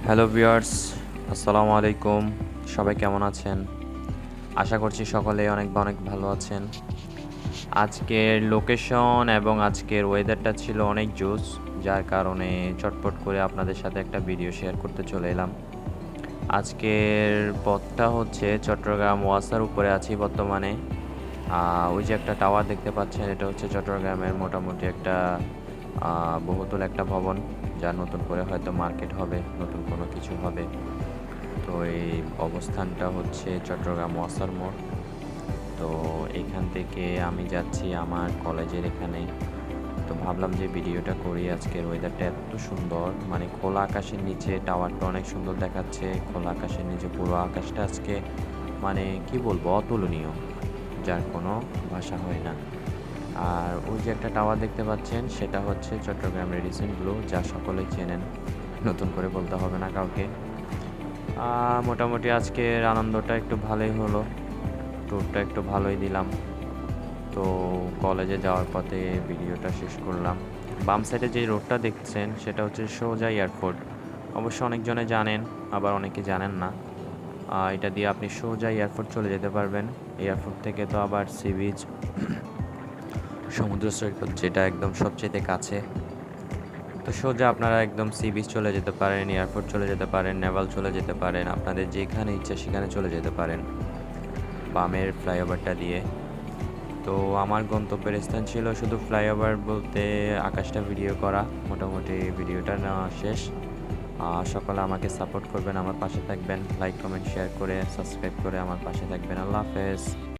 Hello viewers, আসসালামু আলাইকুম। সবাই কেমন আছেন? আশা করছি সকলে অনেক অনেক ভালো আছেন। আজকের লোকেশন এবং আজকের ওয়েদারটা ছিল অনেক জোস, যার কারণে চটপট করে আপনাদের সাথে একটা ভিডিও শেয়ার করতে চলে এলাম। আজকের পথটা হচ্ছে চট্টগ্রাম ওয়াসার উপরে আছি বর্তমানে। ওই যে একটা টাওয়ার দেখতে পাচ্ছেন, এটা হচ্ছে চট্টগ্রামের মোটামুটি একটা বহুতল একটা ভবন, যা নতুন করে হয়তো মার্কেট হবে, নতুন কোনো কিছু হবে। তো এই অবস্থানটা হচ্ছে চট্টগ্রাম ওয়াসার মোড়। তো এখান থেকে আমি যাচ্ছি আমার কলেজের এখানে। তো ভাবলাম যে ভিডিওটা করি। আজকের ওয়েদারটা এত সুন্দর, মানে খোলা আকাশের নিচে টাওয়ারটা অনেক সুন্দর দেখাচ্ছে। খোলা আকাশের নিচে পুরো আকাশটা আজকে মানে কি বলবো, অতুলনীয়, যার কোনো ভাষা হয় না। আর ওই যে একটা টাওয়ার দেখতে পাচ্ছেন, সেটা হচ্ছে চট্টগ্রাম রেডিসন ব্লু, যা সকলেই চেনেন, নতুন করে বলতে হবে না কাউকে। মোটামুটি আজকের আনন্দটা একটু ভালোই হলো। ট্যুরটা একটু ভালোই দিলাম। তো কলেজে যাওয়ার পথে ভিডিওটা শেষ করলাম। বাম সাইডে যে রোডটা দেখছেন, সেটা হচ্ছে সোজা এয়ারপোর্ট। অবশ্য অনেকজনে জানেন, আবার অনেকে জানেন না। এটা দিয়ে আপনি সোজা এয়ারপোর্ট চলে যেতে পারবেন। এয়ারপোর্ট থেকে তো আবার সি বিচ, সমুদ্র সৈকত, যেটা একদম সবচাইতে কাছে। তো সোজা আপনারা একদম সি বিচ চলে যেতে পারেন, এয়ারপোর্ট চলে যেতে পারেন, নেভাল চলে যেতে পারেন। আপনাদের যেখানে ইচ্ছা সেখানে চলে যেতে পারেন বামের ফ্লাইওভারটা দিয়ে। তো আমার গন্তব্যের স্থান ছিল শুধু ফ্লাইওভার বলতে আকাশটা ভিডিও করা। মোটামুটি ভিডিওটা নেওয়া শেষ। সকলে আমাকে সাপোর্ট করবেন, আমার পাশে থাকবেন, লাইক কমেন্ট শেয়ার করে সাবস্ক্রাইব করে আমার পাশে থাকবেন। আল্লাহ হাফেজ।